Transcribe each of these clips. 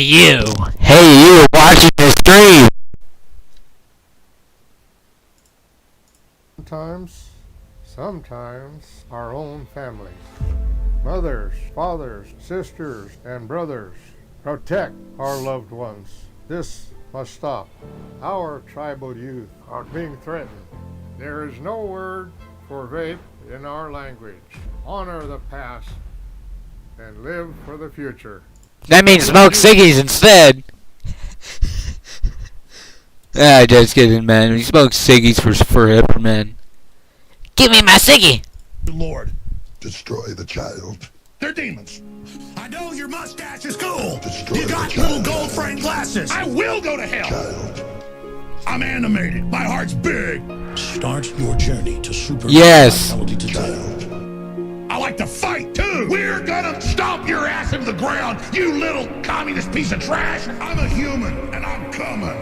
you watching the stream. Sometimes our own families, mothers, fathers, sisters, and brothers, protect our loved ones. This must stop. Our tribal youth are being threatened. There is no word for vape in our language. Honor the past and live for the future. That means smoke ciggies instead. Just kidding, man. We smoke ciggies for forever, man. Give me my ciggy! Lord, Destroy the child. they're demons. I know your mustache is cool. Destroy You got the little child. gold frame glasses. I will go to hell. Child. I'm animated. My heart's big. Start your journey to super Yes. vitality today. Child. I like to fight too. We're gonna stomp your ass into the ground, you little communist piece of trash. I'm a human and I'm coming.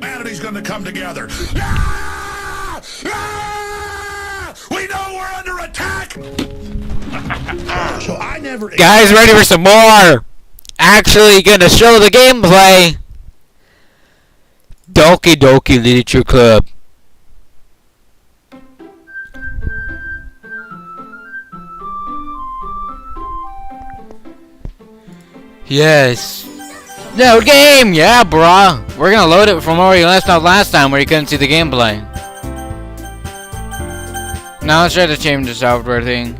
Humanity's gonna come together. Ah! Ah! We know we're under attack. So I never. Guys, ready for some more? Actually gonna show the gameplay. Doki Doki Literature Club. Yes. No game! Yeah, bruh. We're gonna load it from where you left off last time where you couldn't see the gameplay. Now let's try to change the software thing.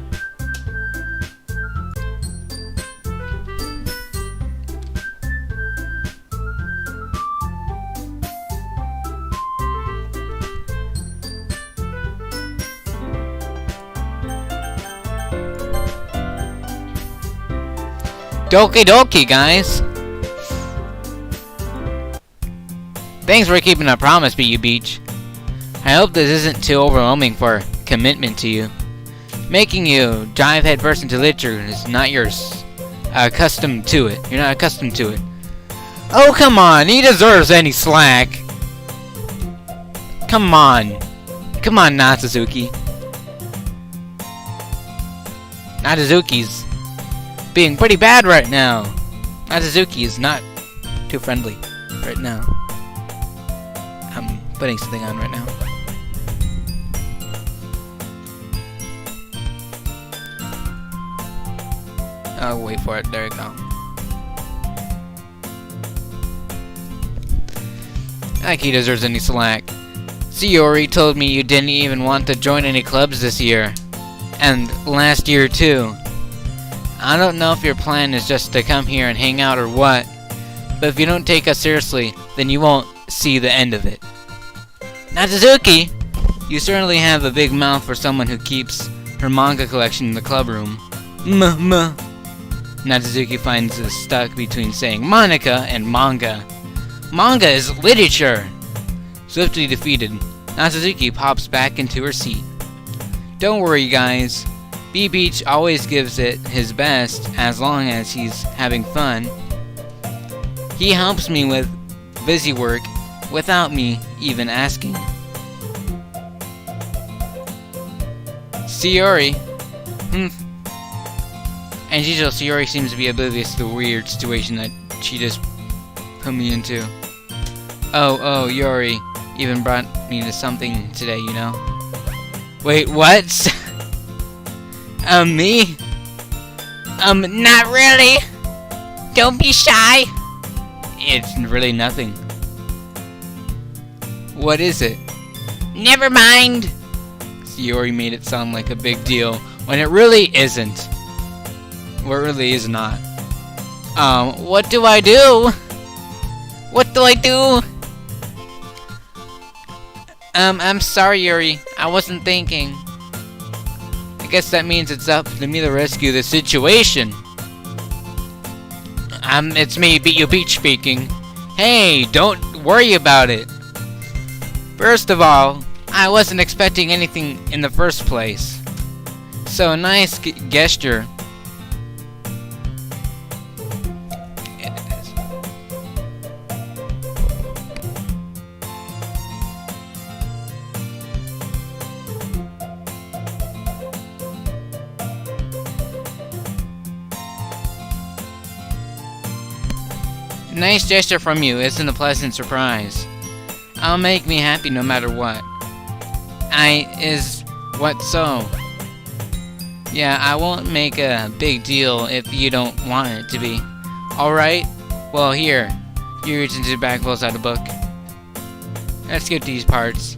Doki Doki, guys. Thanks for keeping a promise, BU Beach. I hope this isn't too overwhelming for commitment to you. Making you dive headfirst into literature is not yours. Accustomed to it. You're not accustomed to it. Oh, come on. He deserves any slack. Come on. Come on, Natsuzuki. Natsuzuki's being pretty bad right now. Natsuzuki is not too friendly right now. I'm putting something on right now. I'll wait for it. There you go. Like he deserves any slack. Sayori told me you didn't even want to join any clubs this year. And last year too. I don't know if your plan is just to come here and hang out or what, but if you don't take us seriously, then you won't see the end of it. Natsuzuki! You certainly have a big mouth for someone who keeps her manga collection in the club room. Natsuzuki finds us stuck between saying Monica and manga. Manga is literature! Swiftly defeated, Natsuzuki pops back into her seat. Don't worry, guys. B-Beach always gives it his best as long as he's having fun. He helps me with busy work without me even asking. Sayori. And Sayori seems to be oblivious to the weird situation that she just put me into. Oh, Yori even brought me to something today, you know? Wait, what? Me? Not really. Don't be shy. It's really nothing. What is it? Never mind. Sayori made it sound like a big deal when it really isn't. Well, it really is not. What do I do? What do I do? I'm sorry, Yuri. I wasn't thinking. I guess that means it's up to me to rescue the situation. It's me, BU Beach speaking. Hey, don't worry about it. First of all, I wasn't expecting anything in the first place. So a nice gesture. A nice gesture from you isn't a pleasant surprise. I'll make me happy no matter what. What so? Yeah, I won't make a big deal if you don't want it to be. Alright? Well, here. You reach into the back, pulls out a book. Let's skip these parts.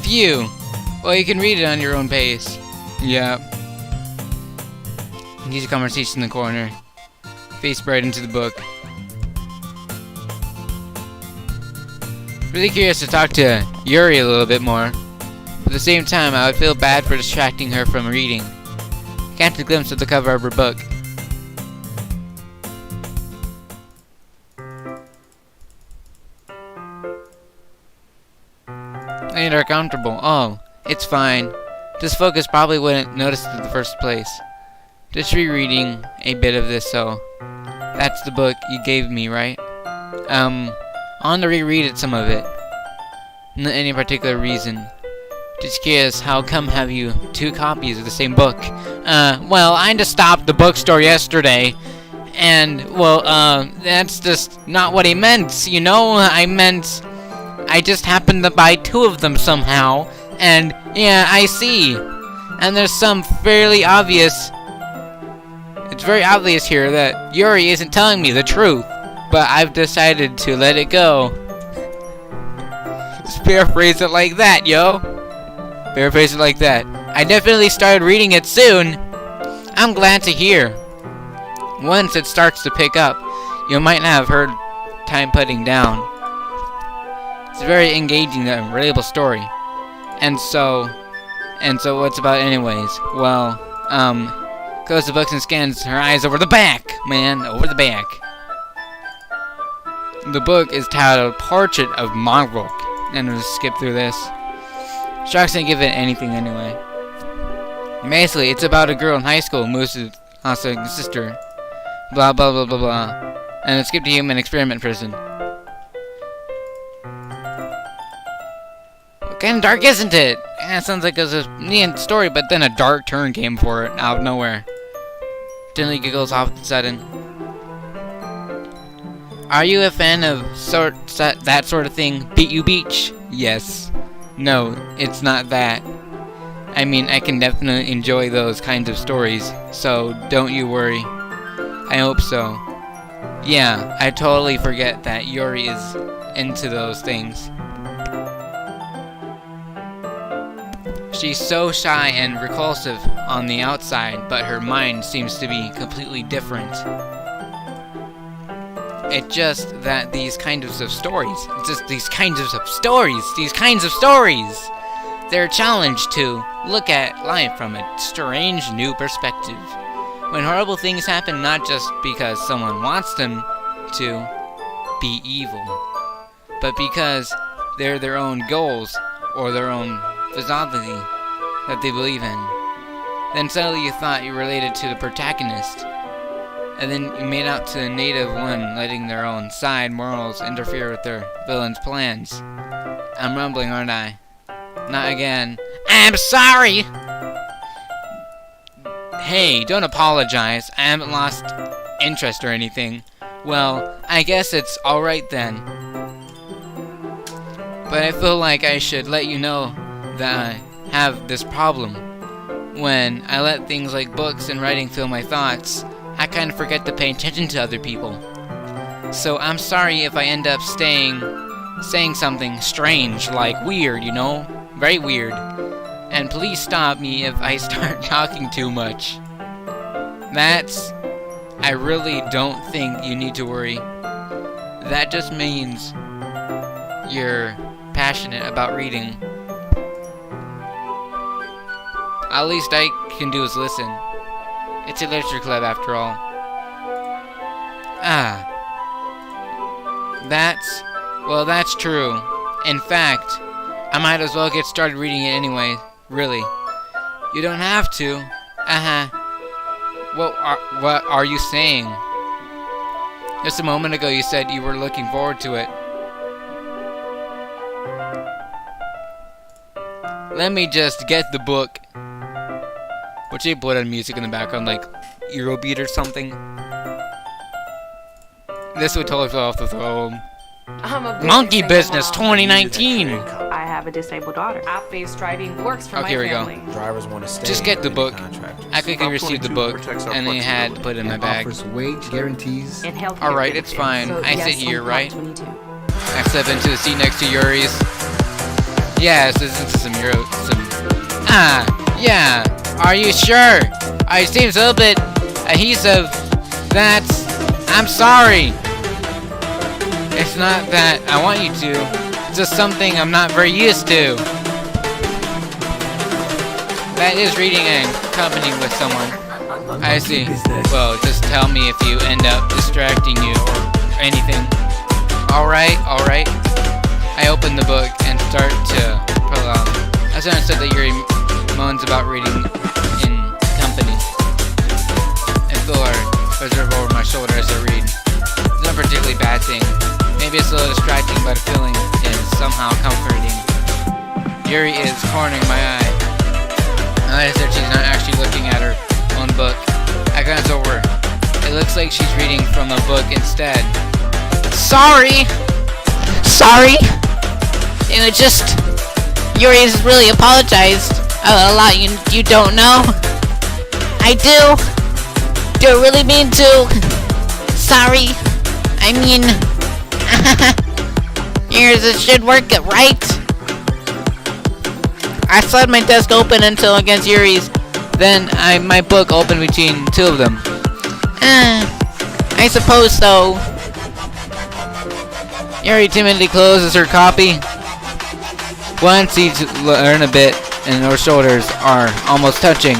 Phew! Well, you can read it on your own pace. Yep. Easy conversation in the corner. Face bright into the book. Really curious to talk to Yuri a little bit more. But at the same time, I would feel bad for distracting her from reading. Catch a glimpse of the cover of her book. Ain't her comfortable? Oh, it's fine. This focus probably wouldn't notice it in the first place. Just rereading a bit of this, so that's the book you gave me, right? I want to reread it, some of it. Not any particular reason. Just curious, how come have you 2 copies of the same book? Well, I just stopped the bookstore yesterday, and, well, that's just not what I meant, you know? I meant, I just happened to buy 2 of them somehow, and, yeah, I see. And there's some fairly obvious, it's very obvious here that Yuri isn't telling me the truth, but I've decided to let it go. Just paraphrase it like that, yo. Paraphrase it like that. I definitely started reading it soon. I'm glad to hear. Once it starts to pick up, you might not have heard time putting down. It's a very engaging and relatable story. And so what's about anyways? Well, closes the books and scans her eyes over the back, man, over the back. The book is titled Portrait of Mongrel, and we'll skip through this. Sharks didn't give it anything anyway. Basically, it's about a girl in high school who moves to house her sister. Blah blah blah blah blah. And then skip to human experiment prison. Kinda dark, isn't it? It sounds like it was a neat story, but then a dark turn came for it out of nowhere. Dinley giggles off the sudden. Are you a fan of that sort of thing? Beat you beach? Yes. No, it's not that. I mean, I can definitely enjoy those kinds of stories, so don't you worry. I hope so. Yeah, I totally forget that Yuri is into those things. She's so shy and repulsive on the outside, but her mind seems to be completely different. It's just that these kinds of stories, they're a challenge to look at life from a strange new perspective. When horrible things happen, not just because someone wants them to be evil, but because they're their own goals or their own philosophy that they believe in. Then suddenly you thought you related to the protagonist, and then you made out to the native one, letting their own side morals interfere with their villain's plans. I'm rumbling, aren't I? Not again. I'm sorry! Hey, don't apologize. I haven't lost interest or anything. Well, I guess it's alright then. But I feel like I should let you know that I have this problem. When I let things like books and writing fill my thoughts, I kind of forget to pay attention to other people. So I'm sorry if I end up saying something strange, like weird, you know? Very weird. And please stop me if I start talking too much. I really don't think you need to worry. That just means you're passionate about reading. At least I can do is listen. It's a literature club after all. That's true. In fact, I might as well get started reading it anyway. Really. You don't have to. What are you saying? Just a moment ago you said you were looking forward to it. Let me just get the book. Would she put on music in the background, like Eurobeat or something? This would totally fall off the throne. I'm a Monkey single Business mom. 2019. I have a disabled daughter. App-based driving works for Okay, my here we go. family. Drivers want to stay. Just get the in book. contractors. I quickly received the book, and they had to put it in my bag. Offers wage guarantees. And healthcare Alright, it's benefits. fine. So, I yes, sit here, on right? Prop 22. I step into the seat next to Yuri's. Yes, this is some Euro. Yeah. Are you sure? It seems a little bit adhesive. I'm sorry. It's not that I want you to. It's just something I'm not very used to. That is reading in company with someone. I see. Well, just tell me if you end up distracting you or anything. Alright. I open the book and start to prologue. I understood that Yuri moans about reading in company. I feel a reserve over my shoulder as I read. It's not a particularly bad thing. Maybe it's a little distracting, but the feeling is somehow comforting. Yuri is cornering my eye. I notice that she's not actually looking at her own book. I glance over. It looks like she's reading from a book instead. Sorry! It was just... Yuri's really apologized. A lot you don't know. I do. Do really mean to. Sorry. I mean... Yours, it should work it right. I slid my desk open until against Yuri's. Then my book opened between two of them. I suppose so. Yuri timidly closes her copy. Once you learn a bit, and her shoulders are almost touching.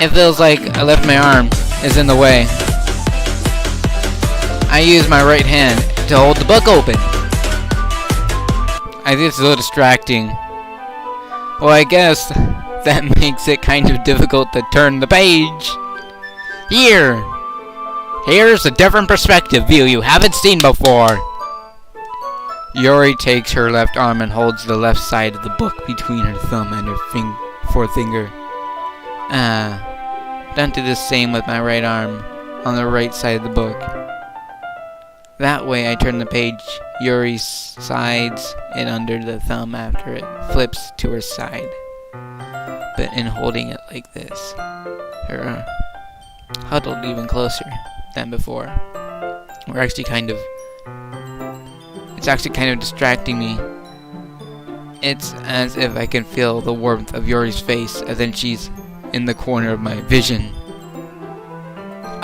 It feels like I left my arm is in the way. I use my right hand to hold the book open. I think it's a little distracting. Well, I guess that makes it kind of difficult to turn the page. Here's a different perspective view you haven't seen before. Yuri takes her left arm and holds the left side of the book between her thumb and her forefinger. Don't do the same with my right arm on the right side of the book. That way I turn the page. Yuri sides it under the thumb after it flips to her side. But in holding it like this, her huddled even closer than before. It's actually kind of distracting me. It's as if I can feel the warmth of Yuri's face, and then she's in the corner of my vision.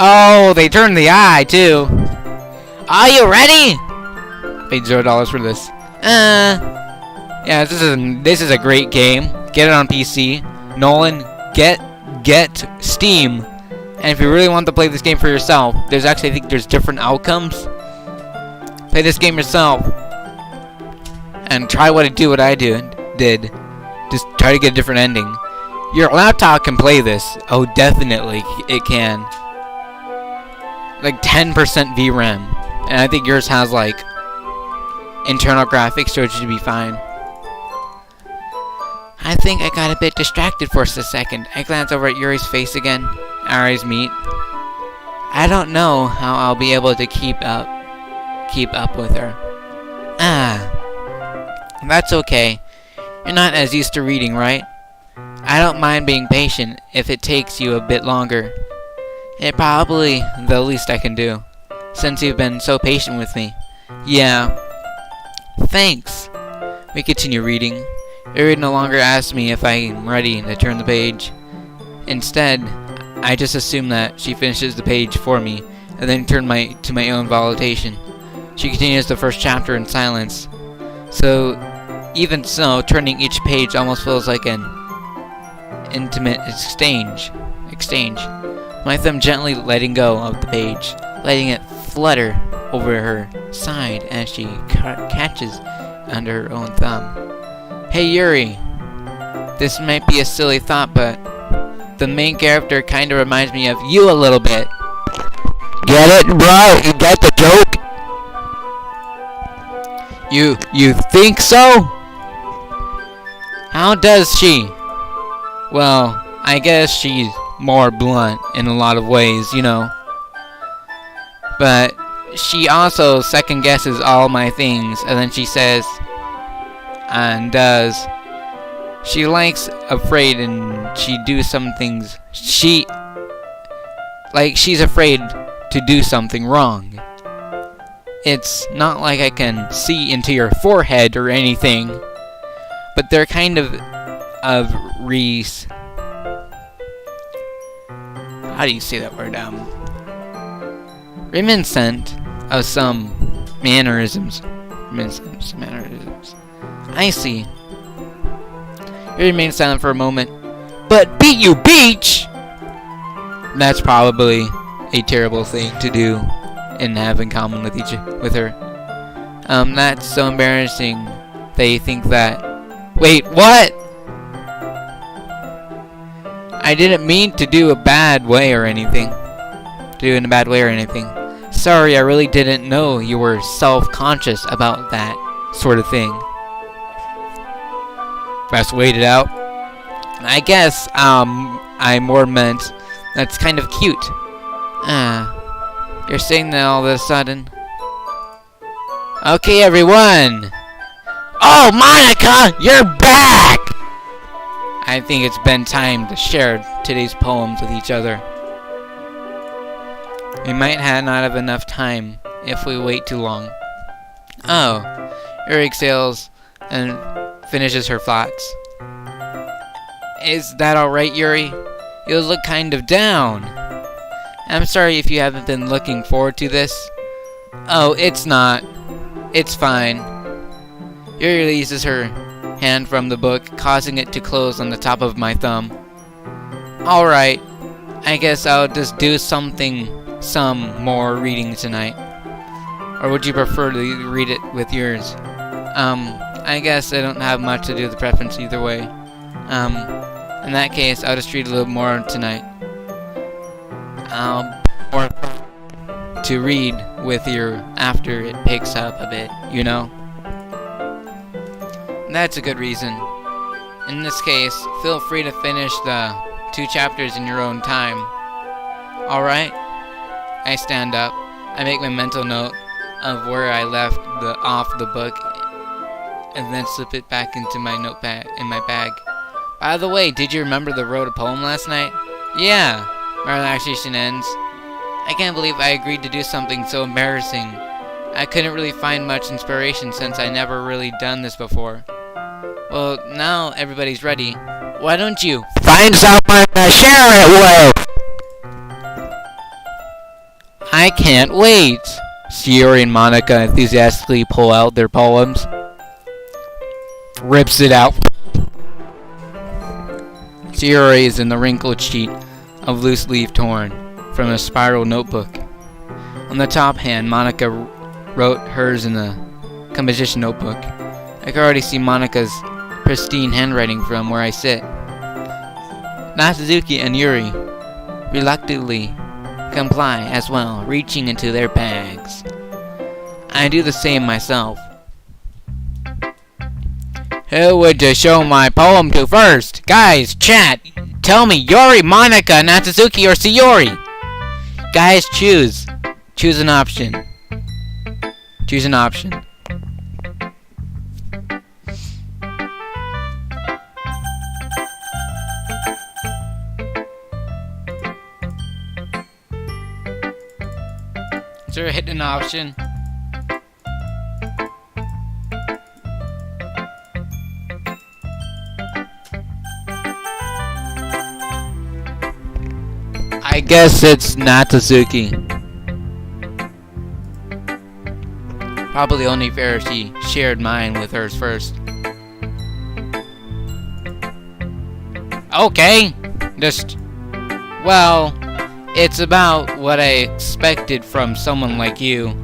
Oh, they turned the eye too. Are you ready? Paid $0 for this. Yeah, this is a great game. Get it on PC. Nolan, get Steam. And if you really want to play this game for yourself, I think there's different outcomes. Play this game yourself. And try what I did. Just try to get a different ending. Your laptop can play this. Oh, definitely it can. Like 10% VRAM. And I think yours has like internal graphics, so it should be fine. I think I got a bit distracted for a second. I glance over at Yuri's face again. Our eyes meet. I don't know how I'll be able to keep up with her. That's okay. You're not as used to reading, right? I don't mind being patient if it takes you a bit longer. It's probably the least I can do, since you've been so patient with me. Yeah. Thanks. We continue reading. Yuri no longer asks me if I'm ready to turn the page. Instead, I just assume that she finishes the page for me, and then turn to my own volutation. She continues the first chapter in silence. Even so, turning each page almost feels like an intimate exchange. My thumb gently letting go of the page, letting it flutter over her side as she catches under her own thumb. Hey Yuri, this might be a silly thought, but the main character kinda reminds me of you a little bit. Get it, bro? You get the joke? You think so? How does she? Well, I guess she's more blunt in a lot of ways, you know. But she also second guesses all my things, and then she says and does. She likes afraid, and she do some things. She's afraid to do something wrong. It's not like I can see into your forehead or anything, but they're kind of Reese. How do you say that word? Reminiscent of some mannerisms. I see. You remain silent for a moment. But beat you, beach! That's probably a terrible thing to do and have in common with her. That's so embarrassing. They think that. Wait, what? I didn't mean to do a bad way or anything. Sorry, I really didn't know you were self-conscious about that sort of thing. Best wait it out. I guess, I more meant that's kind of cute. You're saying that all of a sudden. Okay, everyone! Oh, Monica! You're back! I think it's been time to share today's poems with each other. We might not have enough time if we wait too long. Oh, Yuri exhales and finishes her thoughts. Is that alright, Yuri? You look kind of down. I'm sorry if you haven't been looking forward to this. Oh, it's not. It's fine. Yuri releases her hand from the book, causing it to close on the top of my thumb. Alright. I guess I'll just do some more reading tonight. Or would you prefer to read it with yours? I guess I don't have much to do with the preference either way. In that case, I'll just read a little more tonight. Or to read with your after it picks up a bit, you know? That's a good reason. In this case, feel free to finish the 2 chapters in your own time. Alright? I stand up. I make my mental note of where I left off the book and then slip it back into my notepad in my bag. By the way, did you remember the wrote a poem last night? Yeah. My relaxation ends. I can't believe I agreed to do something so embarrassing. I couldn't really find much inspiration since I never really done this before. Well, now everybody's ready. Why don't you find someone to share it with? I can't wait. Shiori and Monica enthusiastically pull out their poems. Rips it out. Shiori is in the wrinkled sheet of loose leaf torn from a spiral notebook. On the top hand, Monica wrote hers in the composition notebook. I can already see Monica's pristine handwriting from where I sit. Natsuki and Yuri reluctantly comply as well, reaching into their bags. I do the same myself. Who would you show my poem to first? Guys, chat! Tell me, Yuri, Monica, Natsuki, or Sayori? Guys, choose. Choose an option. Choose an option. Is there a hidden option? I guess it's Natsuki. Probably only fair she shared mine with hers first. Okay. Well, it's about what I expected from someone like you.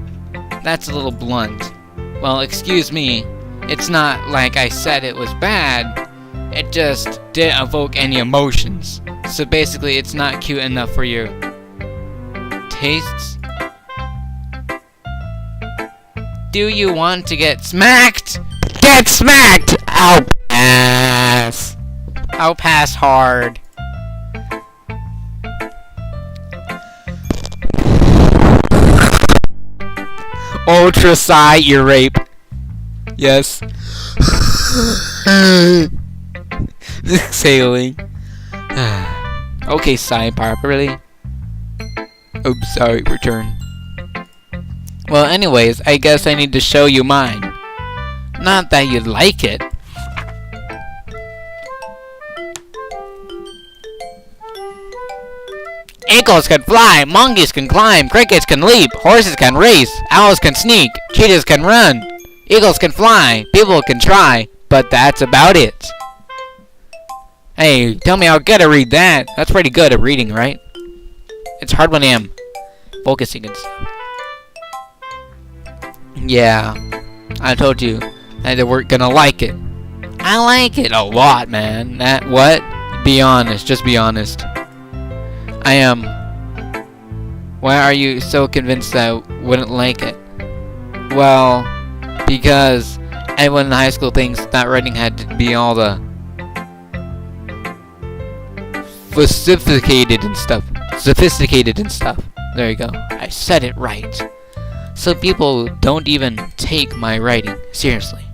That's a little blunt. Well, excuse me. It's not like I said it was bad. It just didn't evoke any emotions. So basically, it's not cute enough for your tastes. Do you want to get smacked? Get smacked! Ow! Ass! I'll pass hard. Ultra Psy ear rape. Yes. Exhaling. Okay, Psy properly. Oops, sorry, return. Well, anyways, I guess I need to show you mine. Not that you'd like it. Eagles can fly, monkeys can climb, crickets can leap, horses can race, owls can sneak, cheetahs can run, eagles can fly, people can try, but that's about it. Hey, tell me how good I read that. That's pretty good at reading, right? It's hard when I'm focusing and stuff. Yeah, I told you that they weren't gonna like it. I like it a lot, man. That what? Be honest, just be honest. I am. Why are you so convinced that I wouldn't like it? Well, because everyone in high school thinks that writing had to be all the sophisticated and stuff. There you go. I said it right. So people don't even take my writing seriously.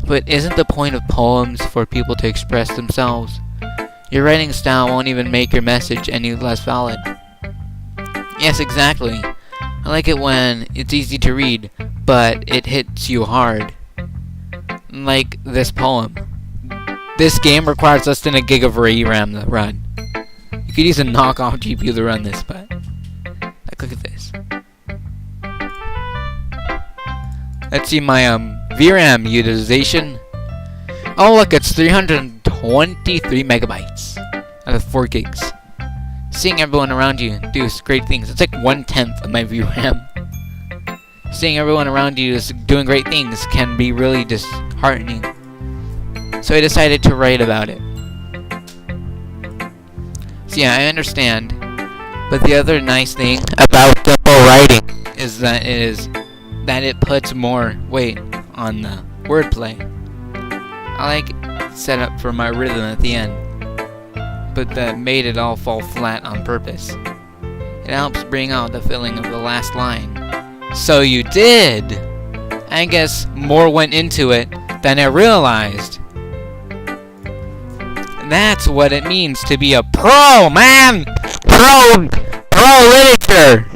But isn't the point of poems for people to express themselves? Your writing style won't even make your message any less valid. Yes, exactly. I like it when it's easy to read, but it hits you hard. Like this poem. This game requires less than a gig of RAM to run. You could use a knockoff GPU to run this, but look at this. Let's see my VRAM utilization. Oh look, it's 323 megabytes out of 4 gigs. Seeing everyone around you do great things. It's like 1/10 of my VRAM. Seeing everyone around you is doing great things can be really disheartening. So I decided to write about it. So yeah, I understand. But the other nice thing about simple writing is that it puts more weight on the wordplay. I like set up for my rhythm at the end, but that made it all fall flat on purpose. It helps bring out the feeling of the last line. So you did! I guess more went into it than I realized. That's what it means to be a pro, man! Pro literature!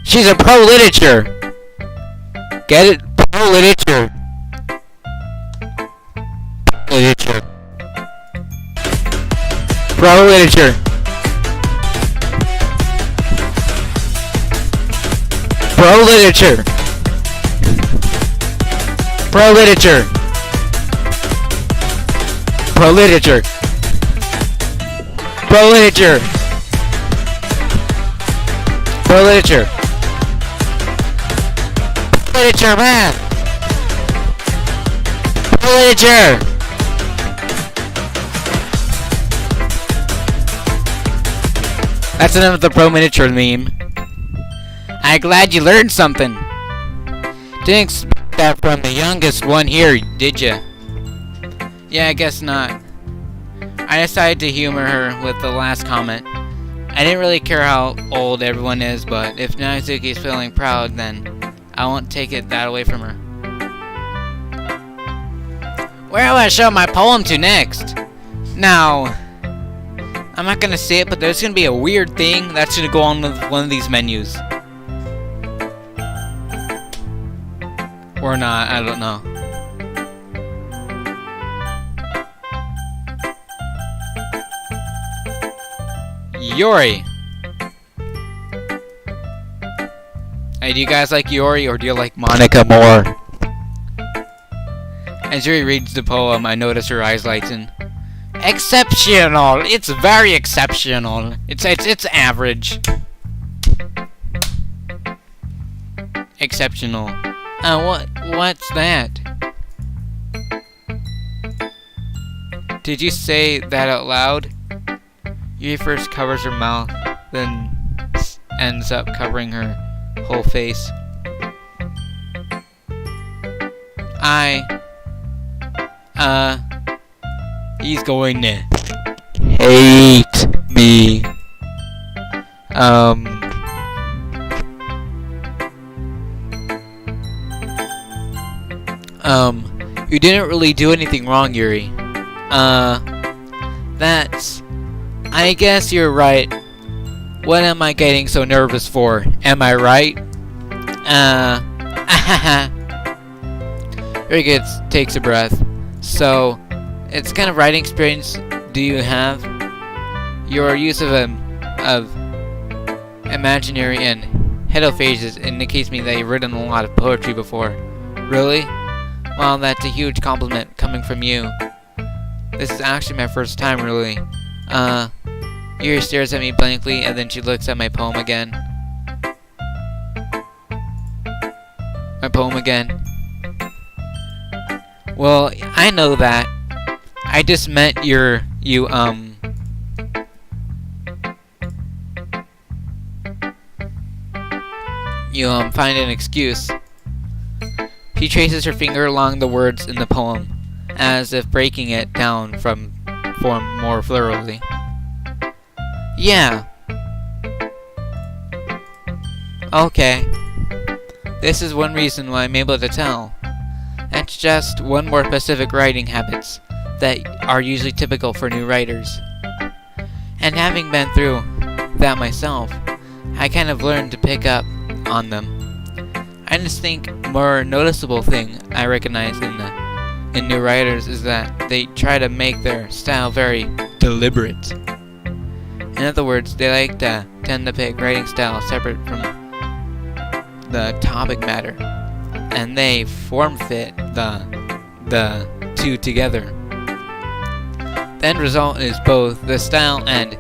She's a pro literature! Get it? Pro literature. Literature. Pro literature. Pro literature. Pro literature. Pro literature. Pro literature. Pro literature. Literature, man. Pro literature. That's enough of the pro miniature meme. I'm glad you learned something. Didn't expect that from the youngest one here, did ya? Yeah, I guess not. I decided to humor her with the last comment. I didn't really care how old everyone is, but if Naizuki's feeling proud, then I won't take it that away from her. Where will I show my poem to next? Now, I'm not gonna say it, but there's gonna be a weird thing that's gonna go on with one of these menus. Or not, I don't know. Yori! Hey, do you guys like Yori or do you like Monica more? As Yuri reads the poem, I notice her eyes lighten. Exceptional! It's very exceptional. It's average. Exceptional. What's that? Did you say that out loud? Yuri first covers her mouth, then ends up covering her whole face. He's going to hate me. You didn't really do anything wrong, Yuri. I guess you're right. What am I getting so nervous for? Am I right? Very good, takes a breath. So, it's kind of writing experience do you have? Your use of imaginary and headophases indicates me that you've written a lot of poetry before. Really? Well, that's a huge compliment coming from you. This is actually my first time, really. Yuri stares at me blankly, and then she looks at my poem again. Well, I know that. I just meant you find an excuse. She traces her finger along the words in the poem, as if breaking it down from form more thoroughly. Yeah. Okay. This is one reason why I'm able to tell. That's just one more specific writing habits that are usually typical for new writers. And having been through that myself, I kind of learned to pick up on them. I just think more noticeable thing I recognize in new writers is that they try to make their style very deliberate. In other words, they like to tend to pick writing styles separate from the topic matter, and they form fit the two together. The end result is both the style and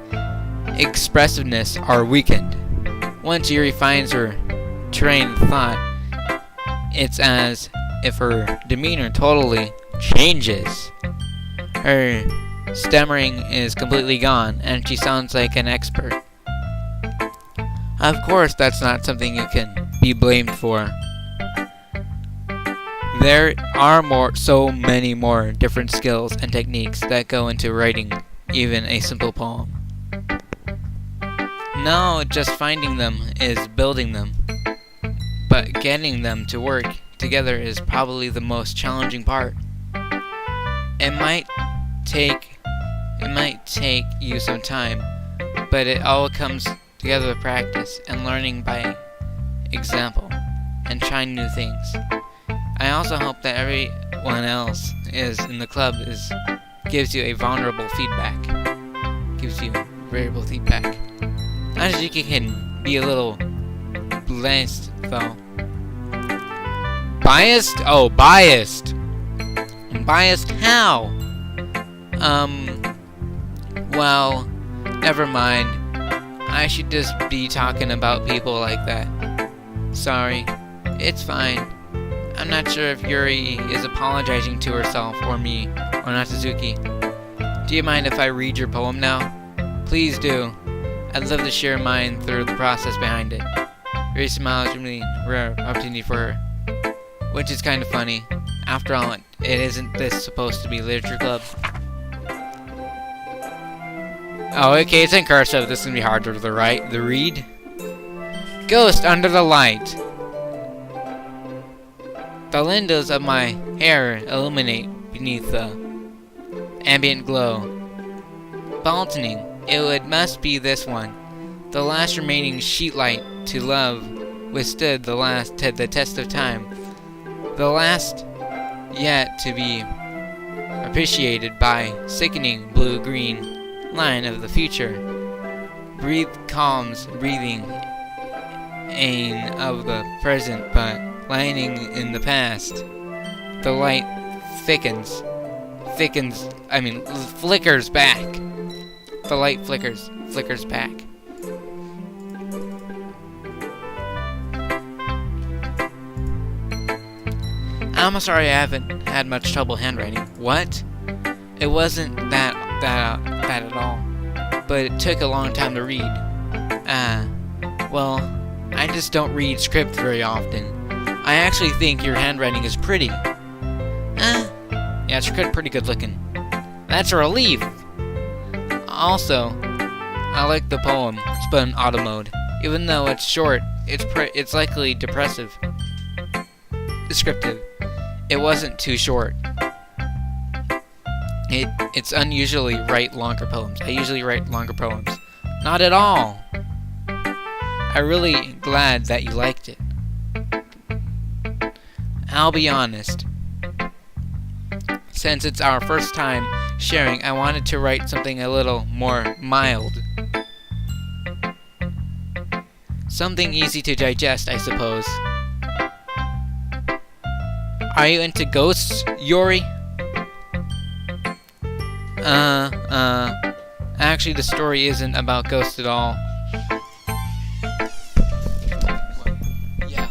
expressiveness are weakened. Once Yuri finds her train of thought, it's as if her demeanor totally changes. Her stammering is completely gone, and she sounds like an expert. Of course, that's not something you can be blamed for. There are so many more different skills and techniques that go into writing even a simple poem. No, just finding them is building them. But getting them to work together is probably the most challenging part. It might take you some time, but it all comes together with practice and learning by example and trying new things. I also hope that everyone else in the club gives you variable feedback. Azuki can be a little biased, though. Biased? Oh, biased. Biased how? Well, never mind. I should just be talking about people like that. Sorry. It's fine. I'm not sure if Yuri is apologizing to herself or me or Natsuki. Do you mind if I read your poem now? Please do. I'd love to share mine through the process behind it. Yuri smiles, really rare opportunity for her. Which is kind of funny. After all, it isn't this supposed to be literature club? Oh, okay, it's in cursive. This is gonna be hard to read. Ghost under the light. The lenses of my hair illuminate beneath the ambient glow. Baltoning, must be this one. The last remaining sheet light to love withstood the test of time. The last yet to be appreciated by sickening blue-green line of the future. Breathe calms, breathing ain of the present, but lining in the past. The light flickers back. The light flickers back. I'm sorry I haven't had much trouble handwriting. What? It wasn't that at all. But it took a long time to read. Well, I just don't read script very often. I actually think your handwriting is pretty. Yeah, it's pretty good looking. That's a relief. Also, I like the poem, but in auto mode. Even though it's short, it's likely descriptive. It wasn't too short. It's unusually write longer poems. I usually write longer poems. Not at all. I'm really glad that you liked it. I'll be honest. Since it's our first time sharing, I wanted to write something a little more mild. Something easy to digest, I suppose. Are you into ghosts, Yori? Actually, the story isn't about ghosts at all. Yeah.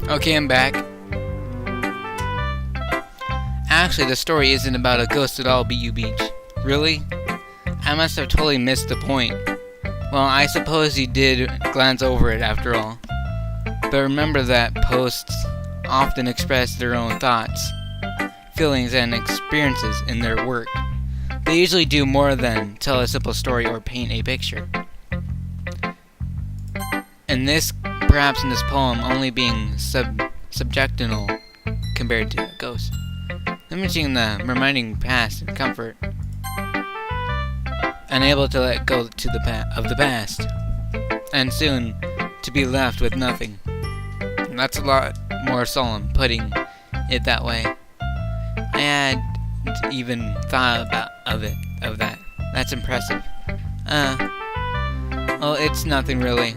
Okay, I'm back. Actually, the story isn't about a ghost at all, BU Beach. Really? I must have totally missed the point. Well, I suppose you did glance over it after all. But remember that posts often express their own thoughts, feelings, and experiences in their work. They usually do more than tell a simple story or paint a picture. Perhaps in this poem, only being subjectional compared to a ghost, limiting the reminding past and comfort, unable to let go to of the past, and soon to be left with nothing. And that's a lot more solemn, putting it that way. I hadn't even thought of that. That's impressive. Well, it's nothing really.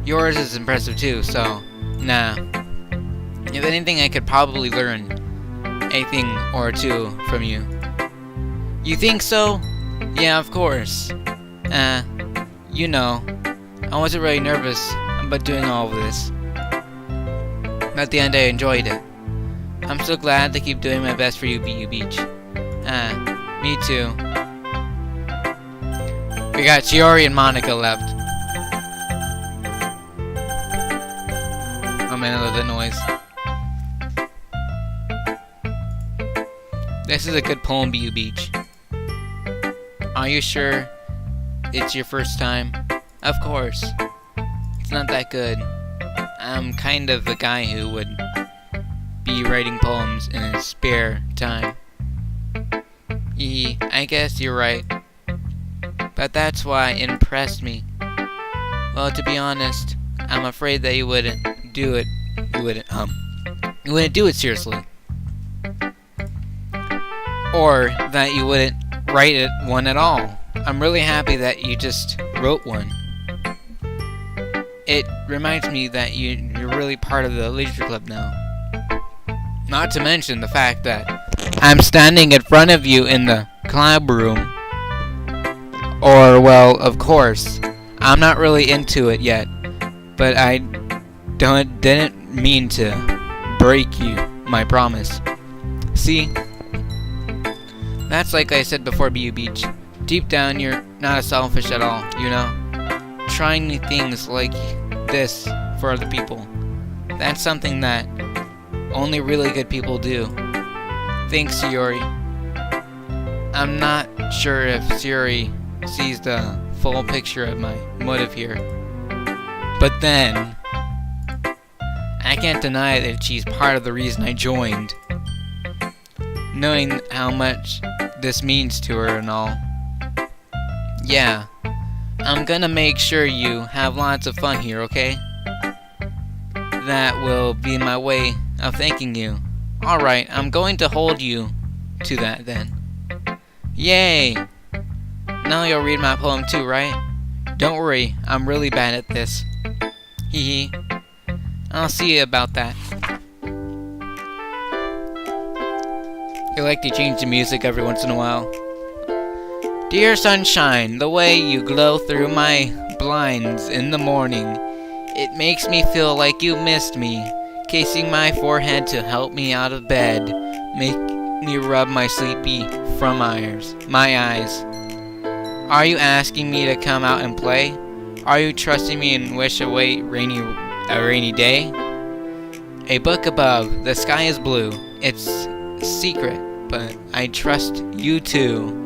Yours is impressive too, so, nah. If anything, I could probably learn a thing or two from you. You think so? Yeah, of course. You know, I wasn't really nervous about doing all of this. At the end, I enjoyed it. I'm so glad to keep doing my best for you, BU Beach. Me too. We got Chiori and Monica left. Oh man, I love that noise. This is a good poem, BU Beach. Are you sure it's your first time? Of course. It's not that good. I'm kind of the guy who would be writing poems in his spare time. I guess you're right. But that's why it impressed me. Well, to be honest, I'm afraid that you wouldn't do it. You wouldn't do it seriously. Or that you wouldn't write one at all. I'm really happy that you just wrote one. It reminds me that you're really part of the literature club now. Not to mention the fact that I'm standing in front of you in the club room. Or, well, of course, I'm not really into it yet, but I didn't mean to break you, my promise. See? That's like I said before, BU Beach. Deep down, you're not selfish at all, you know? Trying new things like this for other people. That's something that only really good people do. Thanks, Sayori. I'm not sure if Sayori sees the full picture of my motive here. But then, I can't deny that she's part of the reason I joined. Knowing how much this means to her and all. Yeah, I'm gonna make sure you have lots of fun here, okay? That will be my way of thanking you. Alright, I'm going to hold you to that then. Yay! Now you'll read my poem too, right? Don't worry, I'm really bad at this. Hee hee. I'll see you about that. I like to change the music every once in a while. Dear sunshine, the way you glow through my blinds in the morning, it makes me feel like you missed me. Kissing my forehead to help me out of bed, make me rub my sleepy from my eyes. Are you asking me to come out and play? Are you trusting me and wish away a rainy day? A book above, the sky is blue. It's secret, but I trust you too.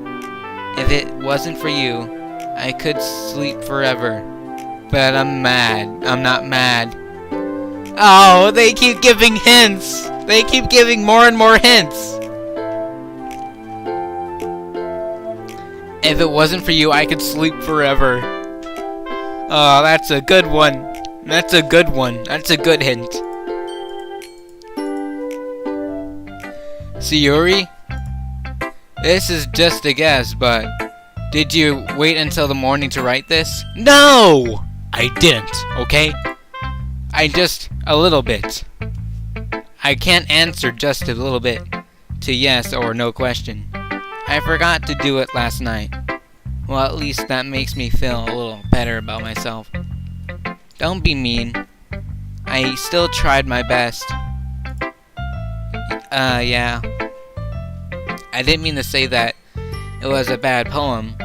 If it wasn't for you, I could sleep forever. But I'm mad. I'm not mad. Oh, they keep giving hints. They keep giving more and more hints. If it wasn't for you, I could sleep forever. Oh, that's a good one. That's a good one. That's a good hint. Sayori? This is just a guess, but did you wait until the morning to write this? No! I didn't, okay? A little bit. I can't answer just a little bit to yes or no question. I forgot to do it last night. Well, at least that makes me feel a little better about myself. Don't be mean. I still tried my best. Yeah. I didn't mean to say that it was a bad poem.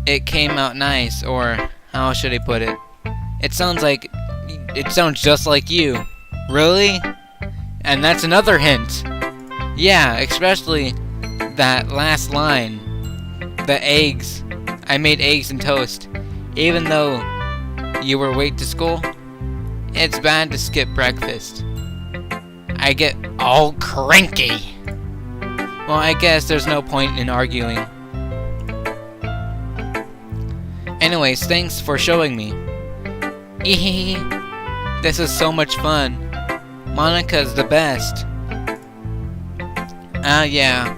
It came out nice, or how should I put it? It sounds just like you. Really? And that's another hint. Yeah, especially that last line. The eggs. I made eggs and toast. Even though you were late to school, it's bad to skip breakfast. I get all cranky. Well, I guess there's no point in arguing. Anyways, thanks for showing me. This is so much fun. Monica's the best. Yeah.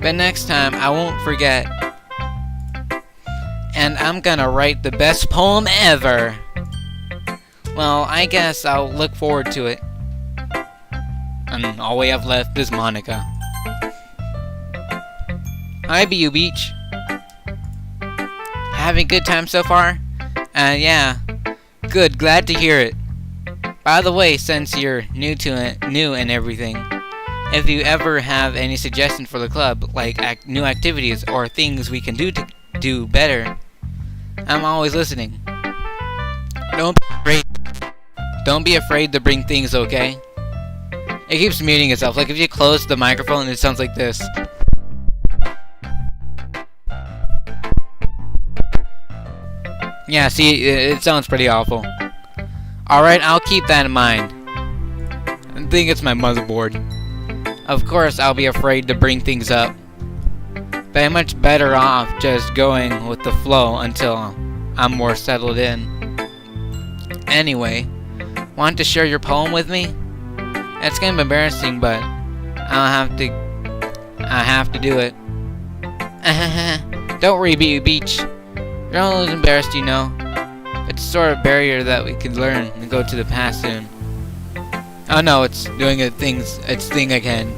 But next time, I won't forget. And I'm gonna write the best poem ever. Well, I guess I'll look forward to it. And all we have left is Monica. Hi, BU Beach. Having a good time so far? Yeah. Good, glad to hear it. By the way, since you're new and everything, if you ever have any suggestions for the club, like new activities or things we can do to do better, I'm always listening. Don't be afraid to bring things, okay? It keeps muting itself. Like if you close the microphone, it sounds like this. Yeah, see, it sounds pretty awful. Alright, I'll keep that in mind. I think it's my motherboard. Of course, I'll be afraid to bring things up. But I'm much better off just going with the flow until I'm more settled in. Anyway, want to share your poem with me? It's kind of embarrassing, but I have to do it. Don't worry, Beach. You're always embarrassed, you know. It's a sort of barrier that we could learn and go to the past soon. Oh no, it's doing its thing again.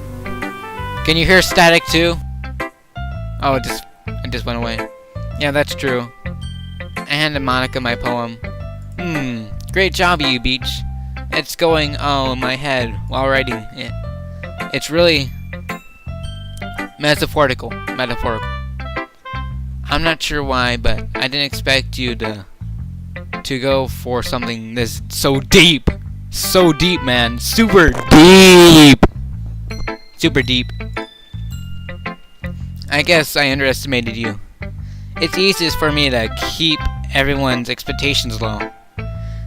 Can you hear static too? Oh, it just went away. Yeah, that's true. I handed Monica my poem. Great job, you Beach. It's going all in my head while writing it. It's really metaphorical. I'm not sure why, but I didn't expect you to go for something this so deep. So deep, man. Super deep. Super deep. I guess I underestimated you. It's easiest for me to keep everyone's expectations low.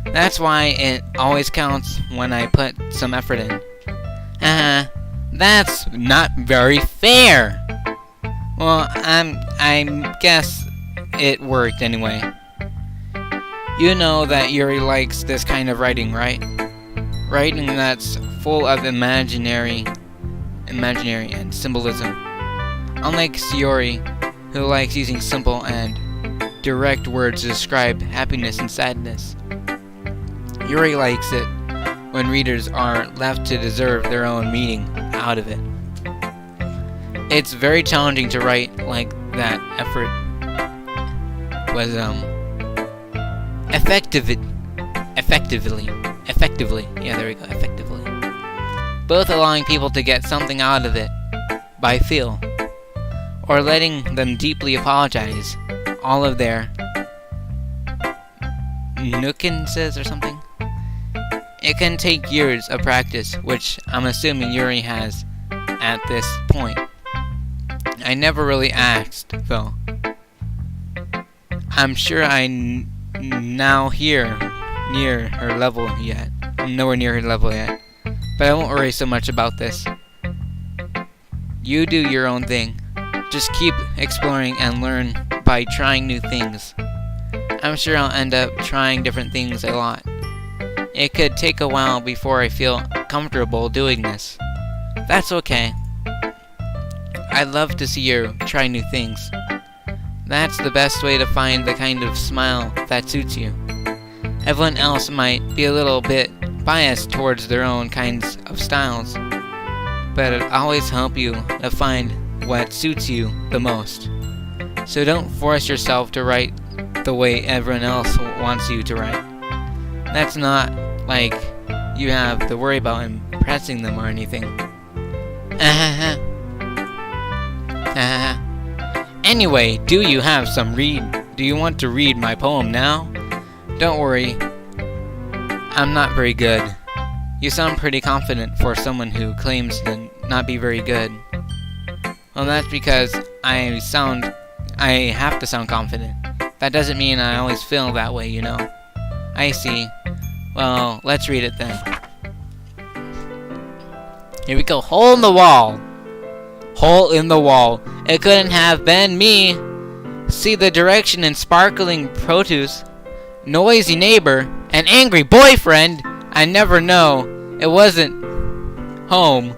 That's why it always counts when I put some effort in. That's not very fair. Well, I guess it worked anyway. You know that Yuri likes this kind of writing, right? Writing that's full of imaginary and symbolism. Unlike Sayori, who likes using simple and direct words to describe happiness and sadness. Yuri likes it when readers are left to deserve their own meaning out of it. It's very challenging to write like that. Effort was effectively. Yeah, there we go. Effectively. Both allowing people to get something out of it by feel, or letting them deeply apologize. All of their nuances or something. It can take years of practice, which I'm assuming Yuri has at this point. I never really asked, though. I'm sure I'm now near her level yet. I'm nowhere near her level yet. But I won't worry so much about this. You do your own thing. Just keep exploring and learn by trying new things. I'm sure I'll end up trying different things a lot. It could take a while before I feel comfortable doing this. That's okay. I'd love to see you try new things. That's the best way to find the kind of smile that suits you. Everyone else might be a little bit biased towards their own kinds of styles, but it'll always help you to find what suits you the most. So don't force yourself to write the way everyone else wants you to write. That's not like you have to worry about impressing them or anything. Anyway, do you want to read my poem now? Don't worry, I'm not very good. You sound pretty confident for someone who claims to not be very good. Well, that's because I have to sound confident. That doesn't mean I always feel that way, you know. I see. Well, let's read it then. Here we go. Hole in the wall. Hole in the wall. It couldn't have been me. See the direction in sparkling produce. Noisy neighbor. An angry boyfriend. I never know. It wasn't home.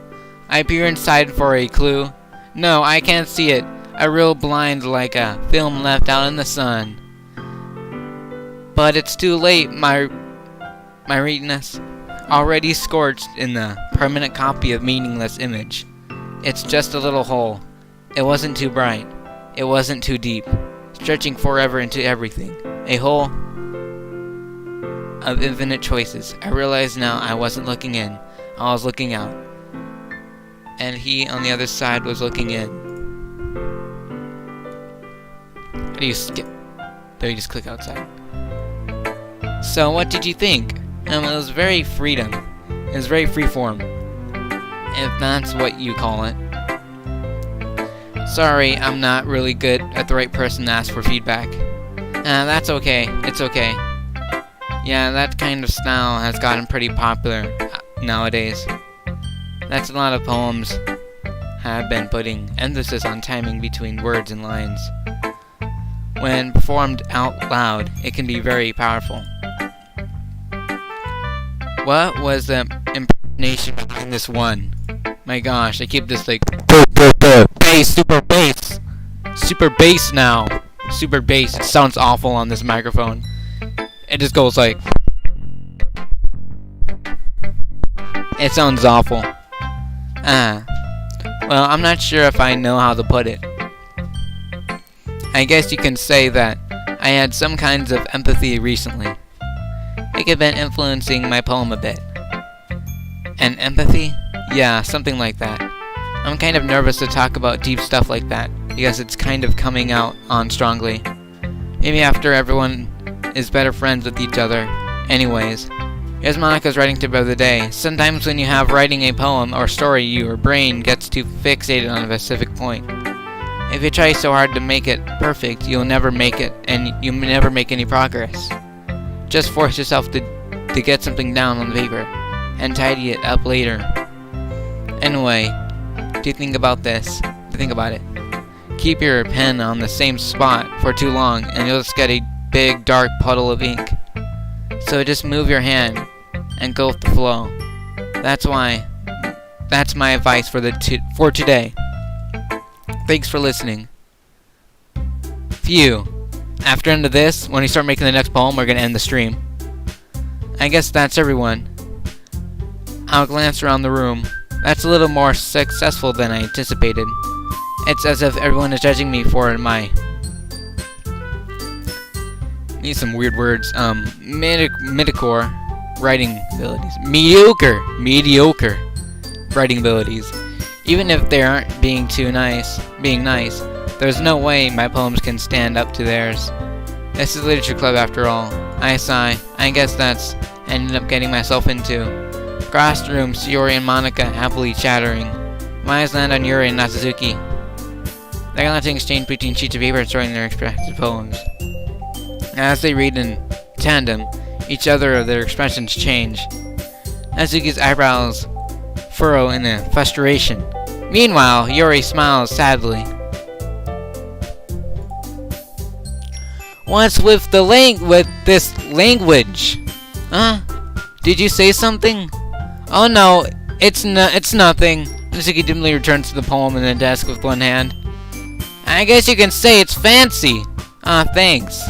I peer inside for a clue. No, I can't see it. A real blind like a film left out in the sun. But it's too late, my retinas. Already scorched in the permanent copy of meaningless image. It's just a little hole. It wasn't too bright. It wasn't too deep. Stretching forever into everything. A hole of infinite choices. I realize now I wasn't looking in. I was looking out. And he on the other side was looking in. How do you skip? There, you just click outside. So what did you think? It was very freedom. It was very freeform, if that's what you call it. Sorry, I'm not really good at the right person to ask for feedback. That's okay. It's okay. Yeah, that kind of style has gotten pretty popular nowadays. That's a lot of poems have been putting emphasis on timing between words and lines. When performed out loud, it can be very powerful. What was the impersonation behind this one? My gosh, I keep this like bass, super bass, super bass now. Super bass. It sounds awful on this microphone. It just goes like... It sounds awful. Well, I'm not sure if I know how to put it. I guess you can say that I had some kinds of empathy recently. It could have been influencing my poem a bit. And empathy? Yeah, something like that. I'm kind of nervous to talk about deep stuff like that, because it's kind of coming out on strongly. Maybe after everyone is better friends with each other. Anyways, here's Monica's writing tip of the day. Sometimes when you have writing a poem or story, your brain gets too fixated on a specific point. If you try so hard to make it perfect, you'll never make it, and you'll never make any progress. Just force yourself to get something down on the paper, and tidy it up later. Anyway, do think about this. Think about it. Keep your pen on the same spot for too long, and you'll just get a big dark puddle of ink. So just move your hand and go with the flow. That's my advice for today. Thanks for listening. Phew. After end of this, when we start making the next poem, we're gonna end the stream. I guess that's everyone. I'll glance around the room. That's a little more successful than I anticipated. It's as if everyone is judging me for my... Need some weird words. Mediocre writing abilities. Mediocre writing abilities. Even if they aren't being nice, there's no way my poems can stand up to theirs. This is literature club after all. I sigh. I guess that's I ended up getting myself into. Across the room, Sayori and Monica happily chattering. My eyes land on Yuri and Natsuzuki. They're going to exchange between sheets of paper and storing their respective poems. As they read in tandem, each other their expressions change. Natsuzuki's eyebrows furrow in frustration. Meanwhile, Yuri smiles sadly. What's with this language? Huh? Did you say something? Oh no, it's nothing. Natsuki dimly returns to the poem in the desk with one hand. I guess you can say it's fancy. Thanks.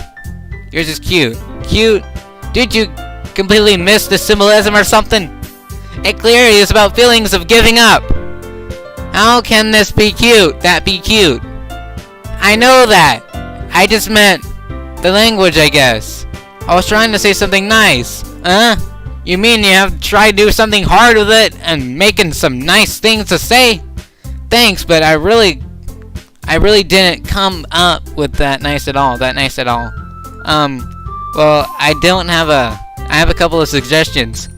Yours is cute. Cute? Did you completely miss the symbolism or something? It clearly is about feelings of giving up. How can this be cute? That be cute? I know that. I just meant the language, I guess. I was trying to say something nice. You mean you have to try to do something hard with it and making some nice things to say? Thanks, but I really didn't come up with that nice at all. Well, I have a couple of suggestions.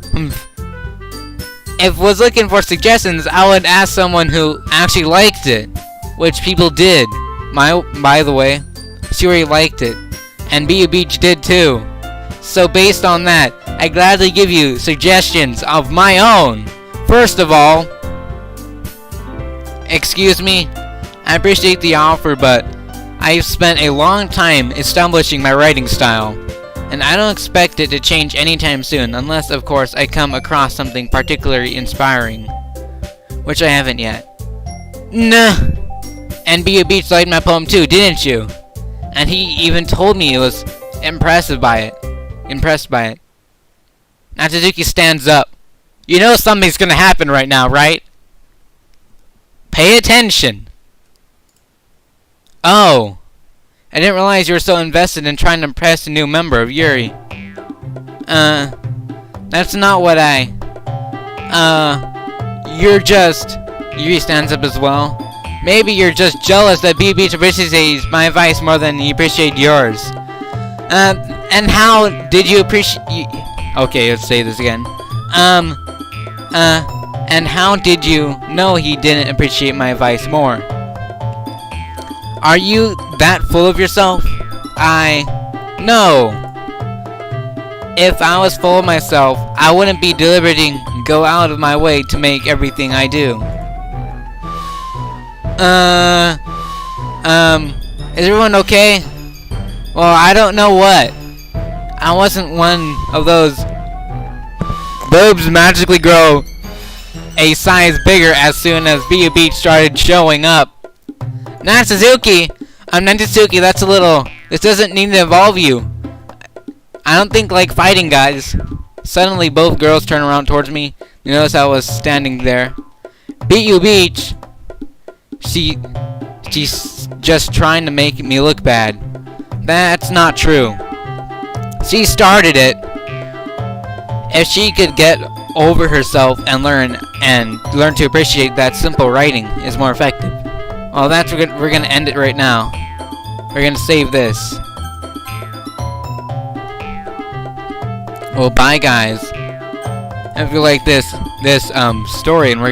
If I was looking for suggestions, I would ask someone who actually liked it, which people did. By the way, Suri liked it, and Bu Beach did too. So based on that, I gladly give you suggestions of my own. First of all, excuse me, I appreciate the offer, but I've spent a long time establishing my writing style, and I don't expect it to change anytime soon, unless, of course, I come across something particularly inspiring, which I haven't yet. Nah. And Bu Beach liked my poem too, didn't you? And he even told me he was impressed by it. Natsuzuki stands up. You know something's gonna happen right now, right? Pay attention. Oh. I didn't realize you were so invested in trying to impress a new member of Yuri. That's not what Yuri stands up as well. Maybe you're just jealous that Bu Beach appreciates my advice more than you appreciate yours. And how did you appreciate... Okay, let's say this again. And how did you know he didn't appreciate my advice more? Are you that full of yourself? No. If I was full of myself, I wouldn't be deliberating go out of my way to make everything I do. Is everyone okay? Well, I don't know what. I wasn't one of those boobs magically grow a size bigger as soon as Bu Beach started showing up. Natsuzuki, I'm Nentasuki, that's a little... This doesn't need to involve you. I don't think like fighting, guys. Suddenly, both girls turn around towards me. You notice I was standing there. Beat you, Beach. She's just trying to make me look bad. That's not true. She started it. If she could get over herself and learn to appreciate that simple writing is more effective. Well, we're gonna end it right now. We're gonna save this. Well, bye guys. If you like this story, and we're